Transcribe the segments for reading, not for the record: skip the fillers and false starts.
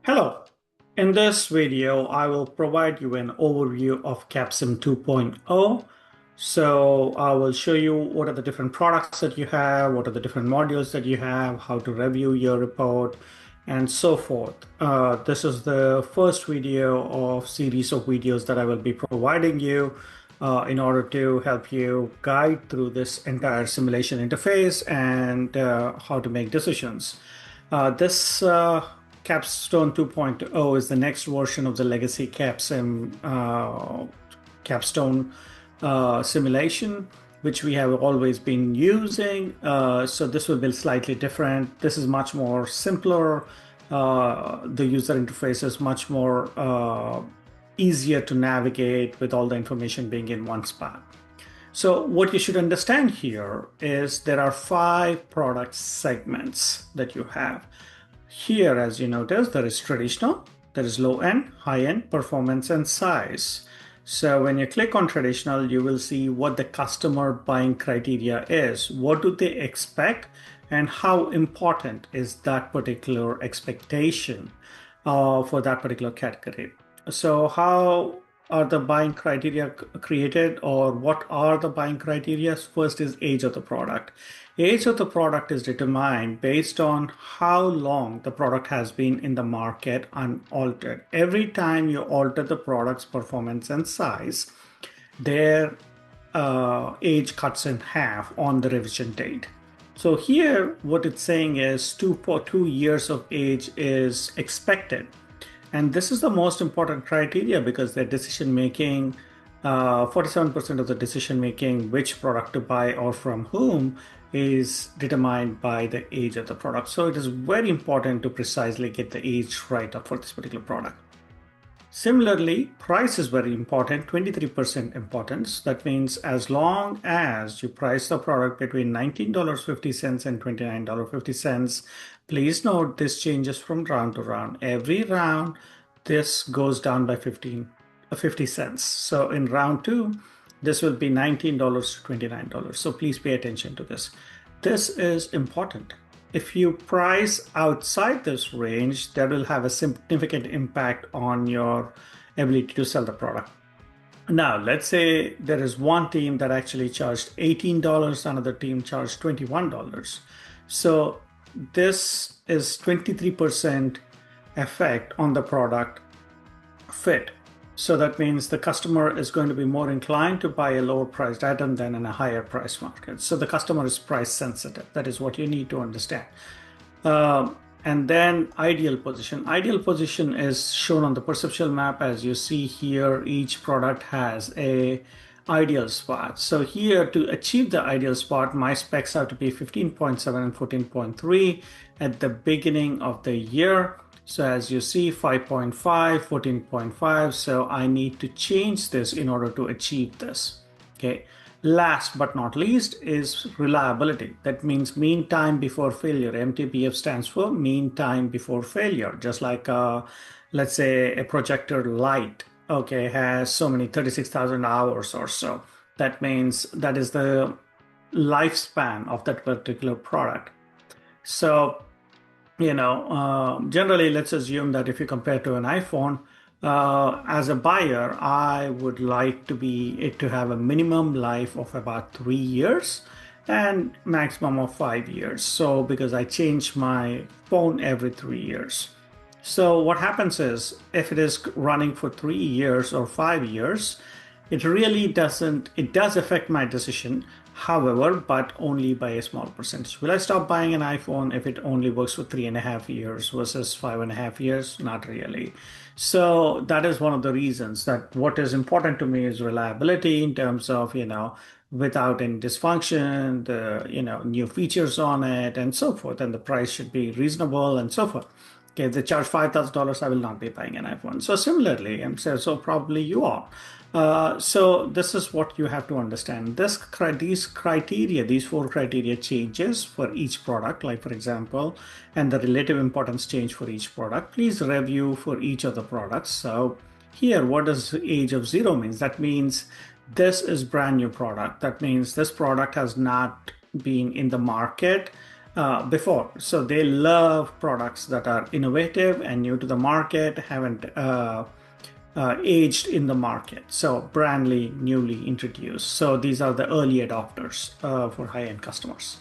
Hello. In this video, I will provide you an overview of CapSim 2.0. So I will show you what are the different products that you have, what are the different modules that you have, how to review your report, and so forth. This is the first video of series of videos that I will be providing you in order to help you guide through this entire simulation interface and how to make decisions. This Capstone 2.0 is the next version of the legacy CapSim Capstone simulation, which we have always been using. So this will be slightly different. This is much more simpler. The user interface is much more easier to navigate with all the information being in one spot. So what you should understand here is there are 5 product segments that you have. Here, as you notice, there is traditional, there is low end, high end, performance, and size. So when you click on traditional, you will see what the customer buying criteria is. What do they expect and how important is that particular expectation for that particular category? So how are the buying criteria created, or what are the buying criteria? First is age of the product. Age of the product is determined based on how long the product has been in the market unaltered. Every time you alter the product's performance and size, their age cuts in half on the revision date. So here, what it's saying is 2 years of age is expected. And this is the most important criteria because their decision making, 47% of the decision making, which product to buy or from whom, is determined by the age of the product. So it is very important to precisely get the age right for this particular product. Similarly, price is very important, 23% importance. That means as long as you price the product between $19.50 and $29.50, please note this changes from round to round. Every round, this goes down by 50 cents. So in round 2, this will be $19 to $29. So please pay attention to this. This is important. If you price outside this range, that will have a significant impact on your ability to sell the product. Now, let's say there is one team that actually charged $18, another team charged $21. So this is 23% effect on the product fit. So that means the customer is going to be more inclined to buy a lower priced item than in a higher price market. So the customer is price sensitive. That is what you need to understand. And then ideal position. Ideal position is shown on the perceptual map. As you see here, each product has a ideal spot. So here, to achieve the ideal spot, my specs have to be 15.7 and 14.3 at the beginning of the year. So as you see, 5.5, 14.5. So I need to change this in order to achieve this. Okay. Last but not least is reliability. That means mean time before failure. MTBF stands for mean time before failure. Just like, let's say a projector light, okay, has so many 36,000 hours or so. That means that is the lifespan of that particular product. So generally, let's assume that if you compare to an iPhone, as a buyer, I would like it to have a minimum life of about 3 years and maximum of 5 years. So because I change my phone every 3 years. So what happens is if it is running for 3 years or 5 years, it does affect my decision. However, but only by a small percentage. Will I stop buying an iPhone if it only works for 3.5 years versus 5.5 years? Not really. So that is one of the reasons that what is important to me is reliability in terms of, without any dysfunction, new features on it and so forth. And the price should be reasonable and so forth. Okay, if they charge $5,000, I will not be buying an iPhone. So similarly, so probably you are. So this is what you have to understand. These criteria, these 4 criteria changes for each product, like for example, and the relative importance change for each product. Please review for each of the products. So here, what does age of 0 means? That means this is brand new product. That means this product has not been in the market before. So they love products that are innovative and new to the market, haven't aged in the market. So brandly, newly introduced. So these are the early adopters for high-end customers.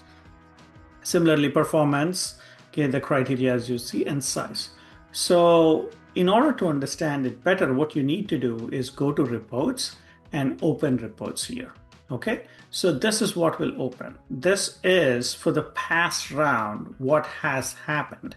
Similarly, performance, okay, the criteria as you see, and size. So in order to understand it better, what you need to do is go to reports and open reports here. Okay, so this is what will open. This is for the past round, what has happened.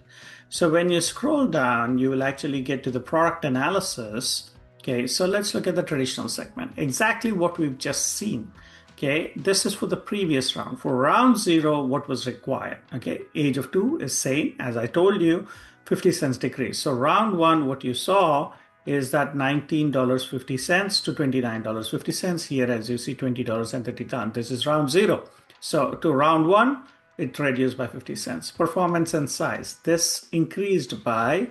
So when you scroll down, you will actually get to the product analysis. Okay, so let's look at the traditional segment. Exactly what we've just seen. Okay, this is for the previous round. For round 0, what was required? Okay, age of 2 is same as I told you, 50 cents decrease. So round 1, what you saw is that $19.50 to $29.50. Here, as you see, $20.30. This is round 0. So to round 1, it reduced by 50 cents. Performance and size. This increased by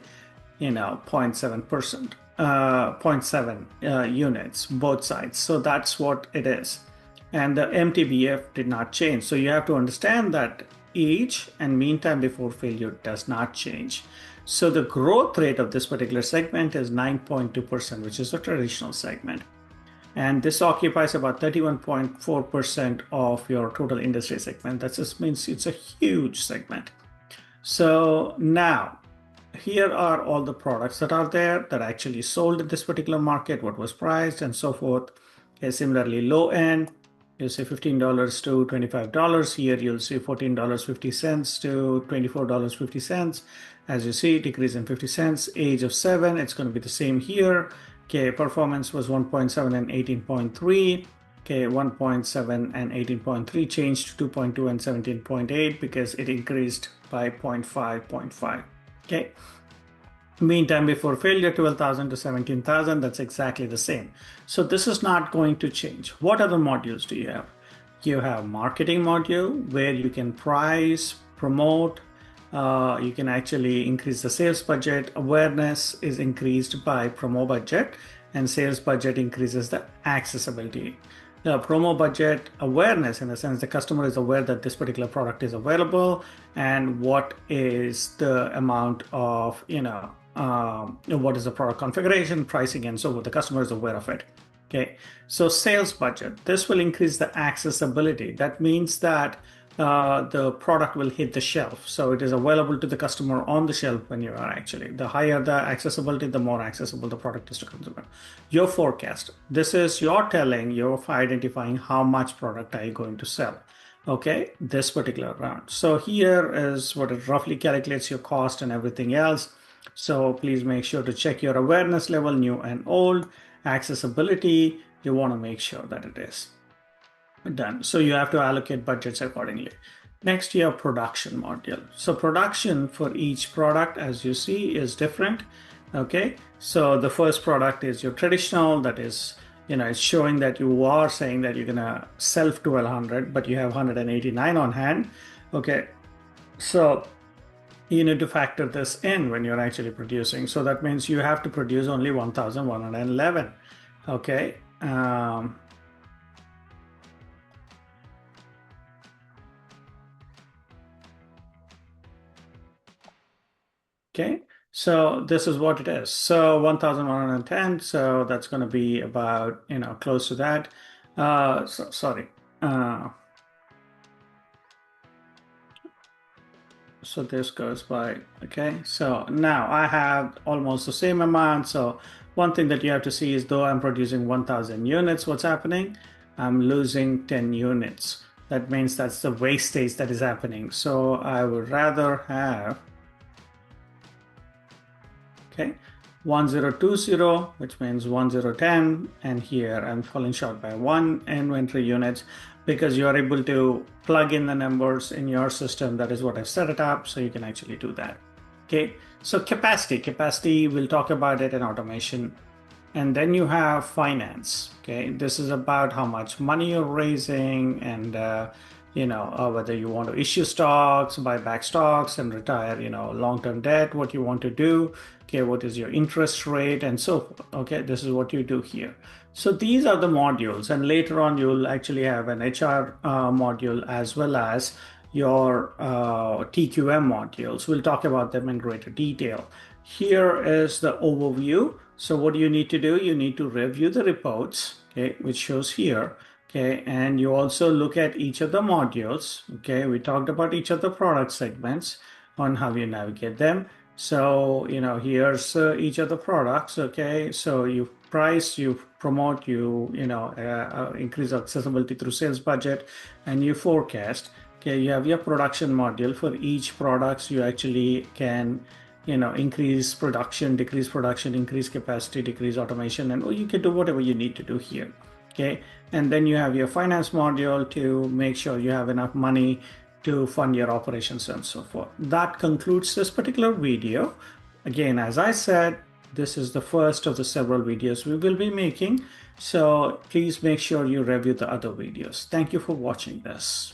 0.7%, 0.7 units, both sides. So that's what it is. And the MTBF did not change. So you have to understand that age and mean time before failure does not change. So the growth rate of this particular segment is 9.2%, which is a traditional segment. And this occupies about 31.4% of your total industry segment. That just means it's a huge segment. So now, here are all the products that are there that actually sold in this particular market, what was priced, and so forth. Okay, similarly, low end, you'll see $15 to $25. Here you'll see $14.50 to $24.50. As you see, decrease in 50 cents. Age of 7, it's going to be the same here. Okay, performance was 1.7 and 18.3. Okay, 1.7 and 18.3 changed to 2.2 and 17.8 because it increased by 0.5. Okay. Mean time before failure, 12,000 to 17,000. That's exactly the same. So this is not going to change. What other modules do you have? You have marketing module where you can price, promote. You can actually increase the sales budget. Awareness is increased by promo budget, and sales budget increases the accessibility. The promo budget awareness, in the sense the customer is aware that this particular product is available and what is the amount of, what is the product configuration, pricing, and so forth. The customer is aware of it. Okay, so sales budget, this will increase the accessibility. That means that the product will hit the shelf. So it is available to the customer on the shelf when you are actually, the higher the accessibility, the more accessible the product is to consumer. Your forecast, this is your telling, you're identifying how much product are you going to sell. Okay, this particular round. So here is what it roughly calculates your cost and everything else. So please make sure to check your awareness level, new and old. Accessibility, you want to make sure that it is done. So you have to allocate budgets accordingly. Next, you have production module. So production for each product, as you see, is different. Okay, so the first product is your traditional, that is, it's showing that you are saying that you're gonna sell 1200, but you have 189 on hand. Okay, so you need to factor this in when you're actually producing. So that means you have to produce only 1111. Okay. Okay, so this is what it is. So 1110, so that's going to be about, close to that. Sorry. So this goes by, okay. So now I have almost the same amount. So one thing that you have to see is, though I'm producing 1000 units, what's happening? I'm losing 10 units. That means that's the wastage that is happening. So I would rather have, okay, 1020, which means 1010, and here I'm falling short by 1 inventory units because you are able to plug in the numbers in your system. That is what I've set it up, so you can actually do that. Okay, so capacity, we'll talk about it in automation. And then you have finance. Okay, this is about how much money you're raising and whether you want to issue stocks, buy back stocks, and retire, long-term debt, what you want to do. Okay, what is your interest rate, and so forth. Okay, this is what you do here. So these are the modules, and later on you'll actually have an HR module as well as your TQM modules. We'll talk about them in greater detail. Here is the overview. So what do you need to do? You need to review the reports, okay, which shows here. Okay, and you also look at each of the modules. Okay, we talked about each of the product segments on how you navigate them. So, here's each of the products. Okay, so you price, you promote, increase accessibility through sales budget, and you forecast. Okay, you have your production module. For each products, you actually can, increase production, decrease production, increase capacity, decrease automation, and you can do whatever you need to do here. Okay, and then you have your finance module to make sure you have enough money to fund your operations and so forth. That concludes this particular video. Again, as I said, this is the first of the several videos we will be making. So please make sure you review the other videos. Thank you for watching this.